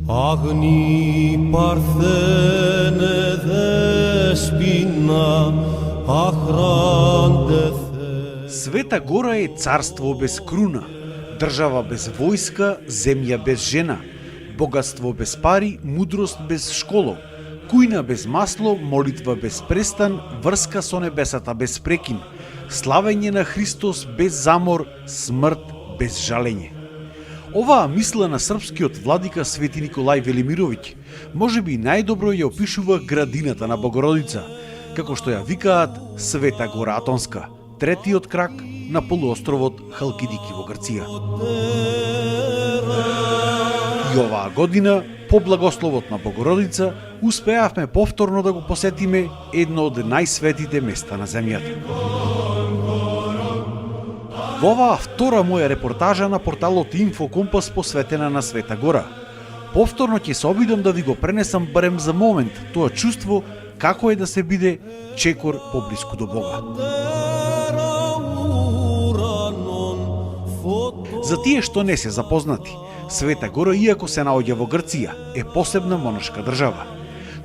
Αγνή παρθένε δεσποινα, αχράντε θε. Света Гора е царство без круна, држава без војска, земја без жена, богатство без пари, мудрост без школо, кујна без масло, молитва без престан, врска со небесата без прекин, славење на Христос без замор, смрт без жалење. Оваа мисла на српскиот владика Свети Николај Велимировиќ можеби најдобро ја опишува градината на Богородица, како што ја викаат Света Гора Атонска, третиот крак на полуостровот Халкидики во Грција. И оваа година, по благословот на Богородица, успеавме повторно да го посетиме едно од најсветите места на земјата. Во оваа втора моја репортажа на порталот Инфокомпас посветена на Света Гора, повторно ќе се обидам да ви го пренесам барем за момент тоа чувство како е да се биде чекор поблиску до Бога. За тие што не се запознати, Света Гора, иако се наоѓа во Грција, е посебна монашка држава.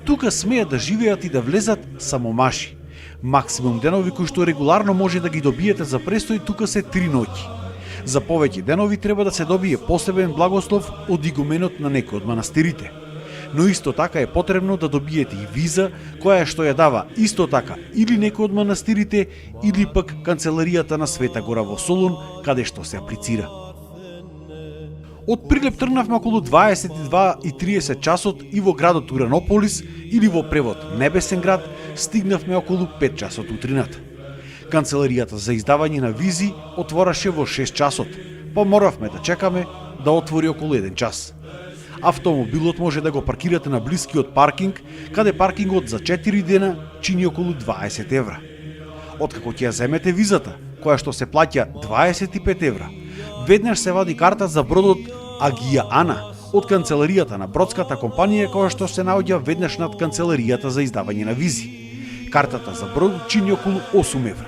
Тука смеат да живеат и да влезат само маши. Максимум денови кои што регуларно може да ги добиете за престој тука се 3 ноќи. За повеќе денови треба да се добие посебен благослов од игуменот на некој од манастирите. Но исто така е потребно да добиете и виза, која што ја дава исто така или некој од манастирите, или пак канцеларијата на Света Гора во Солун, каде што се аплицира. Од Прилеп тргнавме околу 22:30 часот и во градот Уранополис, или во превод Небесен град, стигнавме околу 5 часот утрината. Канцеларијата за издавање на визи отвораше во 6 часот, па моравме да чекаме да отвори околу 1 час. Автомобилот може да го паркирате на блискиот паркинг, каде паркингот за 4 дена чини околу 20 евра. Откако ќе ја земете визата, која што се плаќа 25 евра, веднаш се вади карта за бродот Агија Ана од канцеларијата на бродската компанија која што се наоѓа веднаш над канцеларијата за издавање на визи. Картата за брод чини околу 8 евра.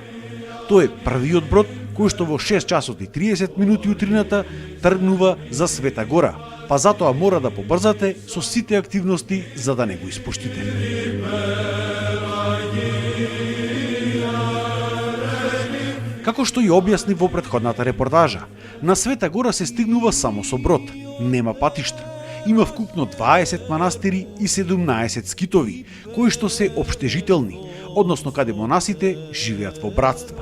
Тој е првиот брод кој што во 6 часот и 30 минути утрината тргнува за Света Гора, па затоа мора да побрзате со сите активности за да не го испуштите. Како што ја објасни во претходната репортажа, на Света Гора се стигнува само со брод, нема патишта. Има вкупно 20 манастири и 17 скитови, кои што се општежителни, односно каде монасите живеат во братства.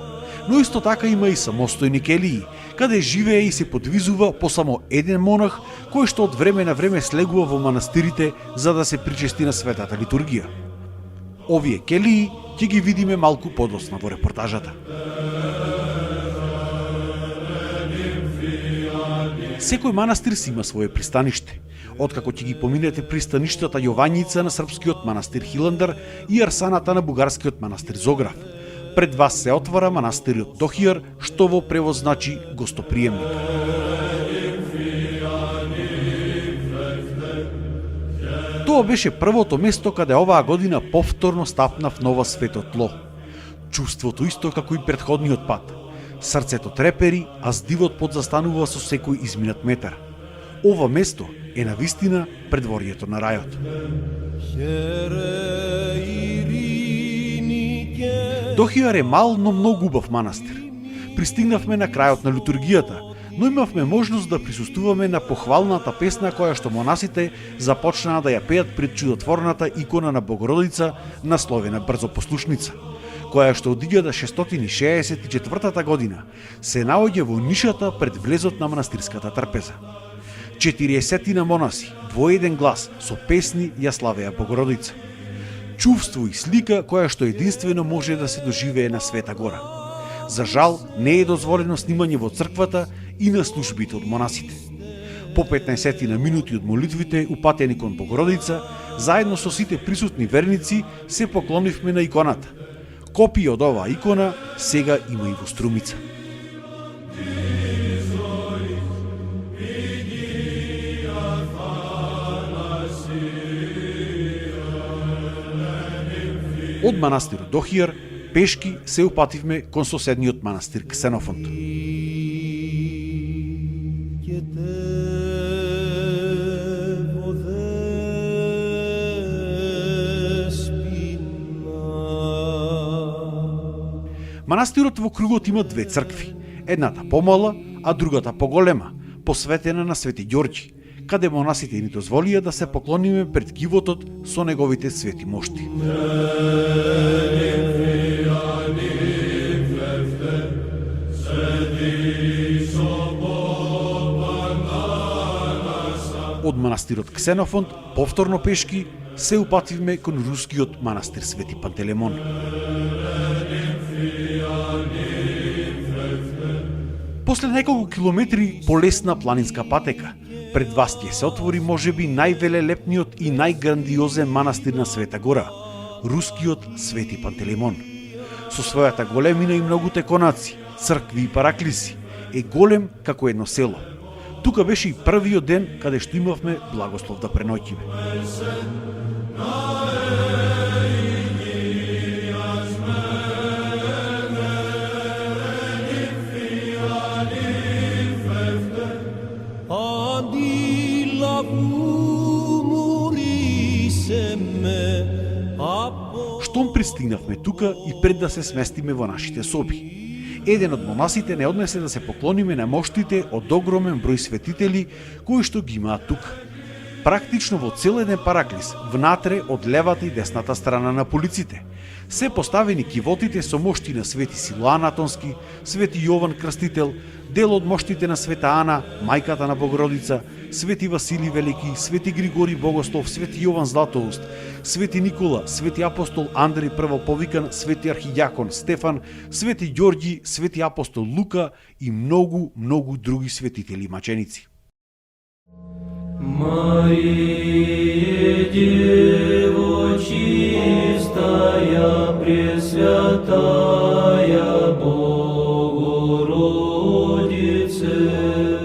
Но исто така има и самостојни келии, каде живее и се подвизува по само еден монах, кој што од време на време слегува во манастирите за да се причести на светата литургија. Овие келии ќе ги видиме малку подоцна во репортажата. Секој манастир си има свое пристаниште. Откако ќе ги поминете пристаништата Јованјица на српскиот манастир Хиландар и Арсаната на бугарскиот манастир Зограф, пред вас се отвара манастирот Дохијар, што во превод значи гостоприемник. Тоа беше првото место каде оваа година повторно стапнав нова свето тло. Чувството исто како и претходниот пат. Срцето трепери, а здивот подзастанува со секој изминат метар. Ова место е навистина предворието на рајот. Дохијар е мал, но многу убав манастир. Пристигнавме на крајот на литургијата, но имавме можност да присуствуваме на похвалната песна која што монасите започнаа да ја пеат пред чудотворната икона на Богородица, насловена Брзопослушница, која што од 1664 година се наоѓа во нишата пред влезот на манастирската трпеза. 40 монаси во еден глас со песни ја славеа Богородица. Чувство и слика која што единствено може да се доживее на Света Гора. За жал, не е дозволено снимање во црквата и на службите од монасите. По 15 на минути од молитвите упатени кон Богородица, заедно со сите присутни верници се поклонивме на иконата. Копија од оваа икона сега има и во Струмица. Од манастирот Дохијар пешки се упативме кон соседниот манастир Ксенофонт. Манастирот во кругот има две цркви, едната помала, а другата поголема, посветена на Свети Ѓорѓи, каде монасите ни дозволија да се поклониме пред кивотот со неговите свети мошти. Од манастирот Ксенофонт, повторно пешки, се упативме кон рускиот манастир Свети Пантелеймон. После неколку километри полесна планинска патека, пред вас ќе се отвори можеби највелелепниот и најграндиозен манастир на Света Гора, рускиот Свети Пантелеймон. Со својата големина и многуте конаци, цркви и параклиси, е голем како едно село. Тука беше и првиот ден каде што имавме благослов да преноќиме. Штом пристигнавме тука и пред да се сместиме во нашите соби, еден од монасите не однесе да се поклониме на моштите од огромен број светители кои што ги имаат тука. Практично во цел еден параклис, внатре од левата и десната страна на полиците, се поставени кивотите со мошти на Свети Силоан Атонски, Свети Јован Крстител, дел од моштите на Света Ана, мајката на Богородица, Свети Василий Велики, Свети Григорий Богослов, Свети Јован Златоуст, Свети Никола, Свети апостол Андреј Првоповикан, Свети архијакон Стефан, Свети Ѓорѓи, Свети апостол Лука и многу други светители и маченици. Мария, Дево чистая, Пресвятая Богородице.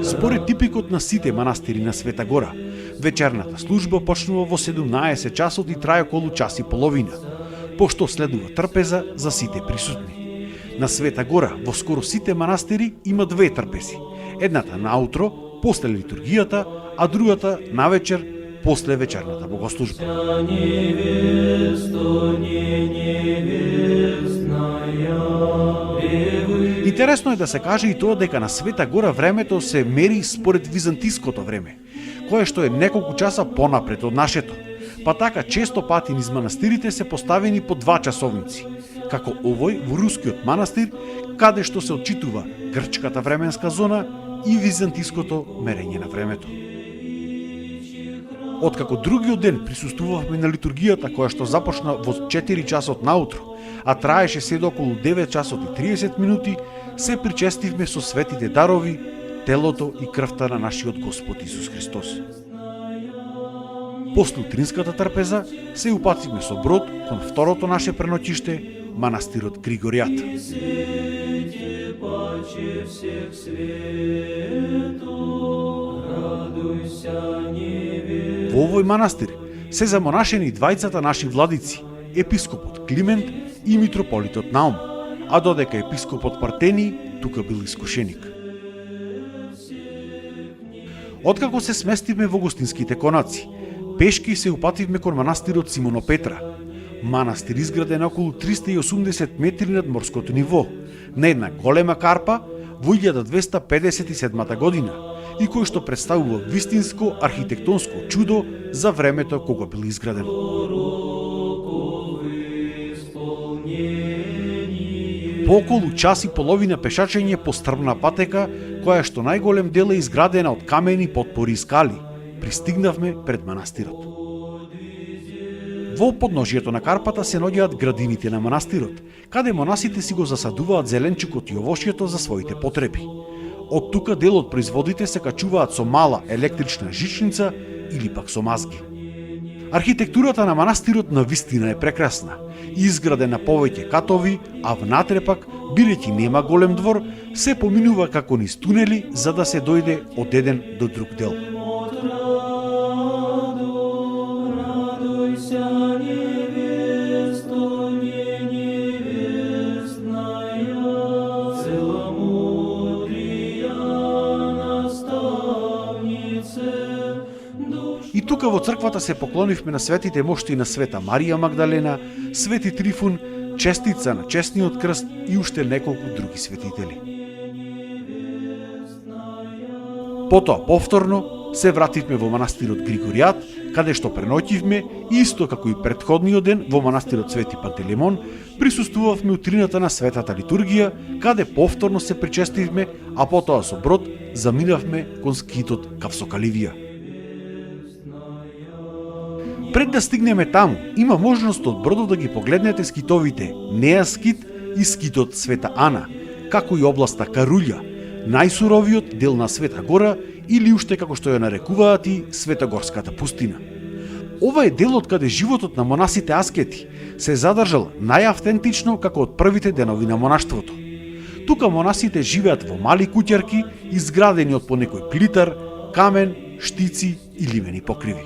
Според типикот на сите манастири на Света Гора, вечерната служба почнува во 17 часот и трае околу час и половина, пошто следува трпеза за сите присутни. На Света Гора во скоро сите манастири има две трпези. Едната наутро, после литургијата, а другата навечер, после вечерната богослужба. Интересно е да се каже и тоа дека на Света Гора времето се мери според византиското време, кое што е неколку часа понапред од нашето. Па така често пати низ манастирите се поставени по 2 часовници, како овој во рускиот манастир, каде што се отчитува грчката временска зона и византиското мерење на времето. Откако другиот ден присуствувавме на литургијата која што започна во 4 часот наутро, а траеше се до околу 9 часот и 30 минути, се причестивме со светите дарови, телото и крвта на нашиот Господ Исус Христос. После утринската трпеза се упативме со брод кон второто наше преноќиште, манастирот Григоријат. Во овој манастир се замонашени двајцата наши владици, епископот Климент и митрополитот Наум, а додека епископот Партени тука бил искушеник. Откако се сместивме во гостинските конаци, пешки се упативме кон манастирот Симоно Петра, манастир изграден околу 380 метри над морското ниво, на една голема карпа во 1257 година, и кој што представува вистинско архитектонско чудо за времето кога бил изграден. По околу час и половина пешачење по стрмна патека, која што најголем дел е изградена од камени, потпори и скали, пристигнавме пред манастирот. Во подножието на карпата се наоѓаат градините на манастирот, каде монасите си го засадуваат зеленчукот и овошјето за своите потреби. Од тука дел од производите се качуваат со мала електрична жичница или пак со мазги. Архитектурата на манастирот навистина е прекрасна, изградена повеќе катови, а внатре пак, бидејќи нема голем двор, се поминува како низ тунели за да се дојде од еден до друг дел. И тука во црквата се поклонивме на светите мошти на Света Марија Магдалена, Свети Трифун, честица на честниот крст и уште неколку други светители. Потоа повторно се вративме во манастирот Григоријат, каде што преноќивме и исто како и претходниот ден во манастирот Свети Пантелеймон, присуствувавме утрината на светата литургија, каде повторно се причестивме, а потоа со брод заминавме кон скитот Кавсокаливија. Пред да стигнеме таму, има можност од бродот да ги погледнете скитовите Неа скит и скитот Света Ана, како и областа Карулја, најсуровиот дел на Света Гора или уште како што ја нарекуваат и Светогорската пустина. Ова е делот каде животот на монасите аскети се задржал најавтентично како од првите денови на монаштвото. Тука монасите живеат во мали куќарки, изградени од по некој плитар, камен, штици и ливени покриви.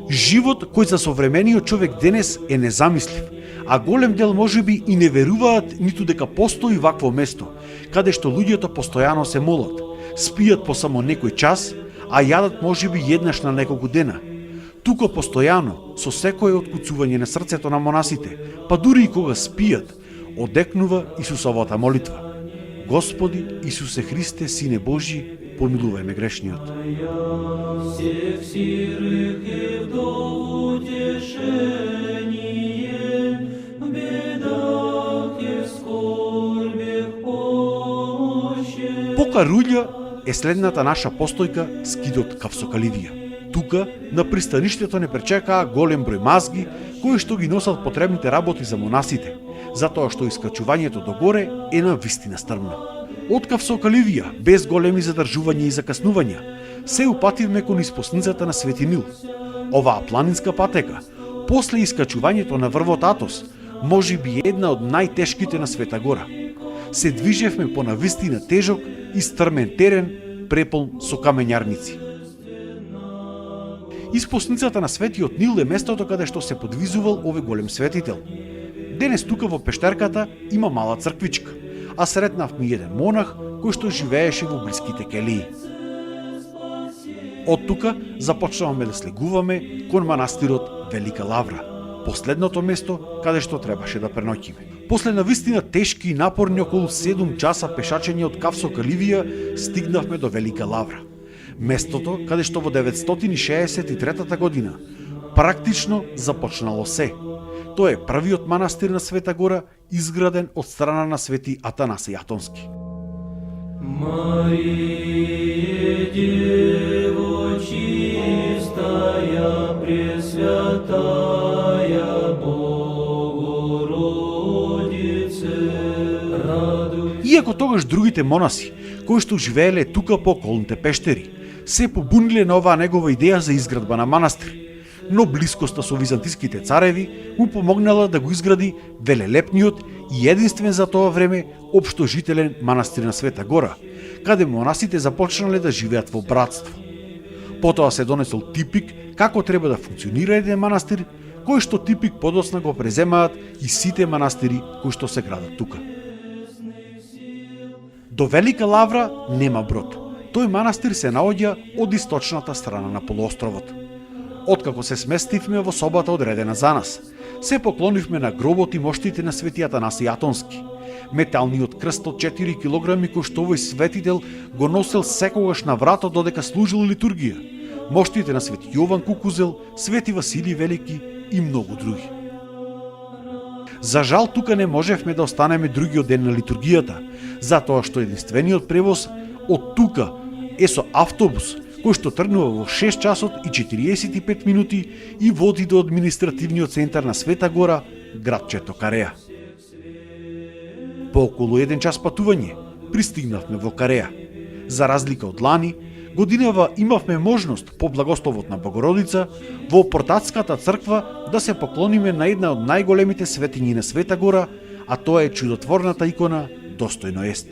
Живот кој за современиот човек денес е незамислив, а голем дел можеби и не веруваат ниту дека постои вакво место, каде што луѓето постојано се молат, спијат по само некој час, а јадат можеби еднаш на неколку дена. Тука постојано, со секое откуцување на срцето на монасите, па дури и кога спијат, одекнува Исусовата молитва. Господи Исусе Христе, Сине Божи, помилувај ме грешниот. Всех сирых и вдов утешение, в бедах и в скорбях помощи. По Карулја е следната наша постојка скитот Кавсокаливија. Тука, на пристаништето не пречекаа голем број мазги, кои што ги носат потребните работи за монасите, затоа што искачувањето до горе е на вистина стрмно. Од Кавсокаливија, без големи задржувања и закаснувања, се упативме кон испосницата на Свети Нил. Оваа планинска патека, после искачувањето на врвот Атос, може би една од најтешките на Света Гора. Се движевме по навистина тежок и стрмен терен, преполн со камењарници. Испосницата на Светиот Нил е местото каде што се подвизувал овој голем светител. Денес тука во пештерката има мала црквичка, а сретнавме еден монах кој што живееше во блиските келии. Од тука започнаваме да слегуваме кон манастирот Велика Лавра, последното место каде што требаше да преноќиме. После навистина тешки и напорни околу 7 часа пешачење од Кавсокаливија стигнавме до Велика Лавра. Местото каде што во 963 година практично започнало се. Тоа е првиот манастир на Света Гора изграден од страна на Свети Атанасий Атонски. Мария, Дево чистая, Пресвятая Богородице, радуй. Иако тогаш другите монаси, кои што живееле тука по околните пештери, се побуниле на оваа негова идеја за изградба на манастир, но блискоста со византиските цареви му помогнала да го изгради велелепниот и единствен за тоа време општожителен манастир на Света Гора, каде монасите започнале да живеат во братство. Потоа се донесол типик како треба да функционира еден манастир, кој што типик подоцна го преземаат и сите манастири кои што се градат тука. До Велика Лавра нема брод. Тој манастир се наоѓа од источната страна на полуостровот. Откако се сместивме во собата одредена за нас, се поклонивме на гробот и моштите на Свети Атанасий Атонски. Металниот крст од 4 килограми кој што овој светител го носел секогаш на вратот додека служил литургија, моштите на Свети Јован Кукузел, Свети Василий Велики и многу други. За жал тука не можевме да останеме другиот ден на литургијата, затоа што единствениот превоз од тука е со автобус, кој што тргнува во 6 часот и 45 минути и води до административниот центар на Света Гора, градчето Кареа. По околу 1 час патување, пристигнавме во Кареа. За разлика од лани, годинава имавме можност по благословот на Богородица во Портатската црква да се поклониме на една од најголемите светињи на Света Гора, а тоа е чудотворната икона Достојно ест.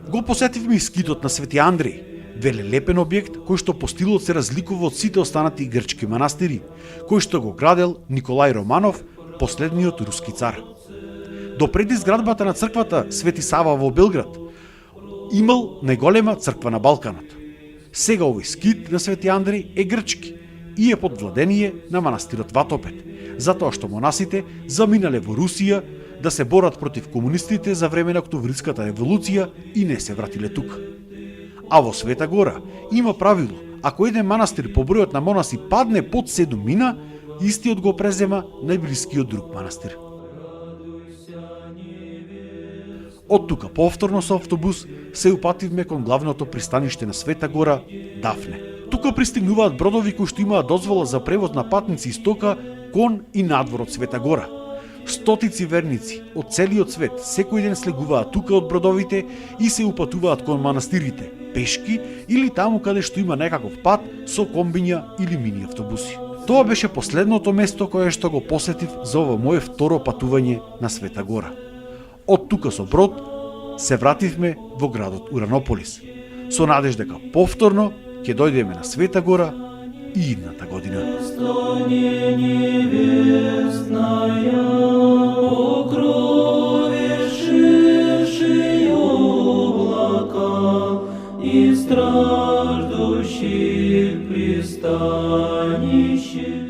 Го посетивме и скитот на Свети Андреј, велелепен објект кој што по стилот се разликува од сите останати грчки манастири, кој што го градел Николај Романов, последниот руски цар. До пред изградбата на црквата Свети Сава во Белград имал најголема црква на Балканот. Сега овој скит на Свети Андреј е грчки и е под владение на манастирот Ватопед, затоа што монасите заминале во Русија да се борат против комунистите за време на Октомвриската револуција и не се вратиле тука. А во Света Гора има правило, ако еден манастир по бројот на монаси падне под 7 мина, истиот го презема најблискиот друг манастир. Од тука повторно со автобус се упативме кон главното пристаниште на Света Гора, Дафне. Тука пристигнуваат бродови кои што имаат дозвола за превоз на патници и стока кон и надвор од Света Гора. Стотици верници од целиот свет секој ден слегуваат тука од бродовите и се упатуваат кон манастирите, пешки или таму каде што има некаков пат со комбиња или мини автобуси. Тоа беше последното место кое што го посетив за ова моje второ патување на Света Гора. Од тука со брод се вративме во градот Уранополис, со надеж дека повторно ќе дојдеме на Света Гора и идната година. Стане небесная, покровивши облака и страждущих пристанище.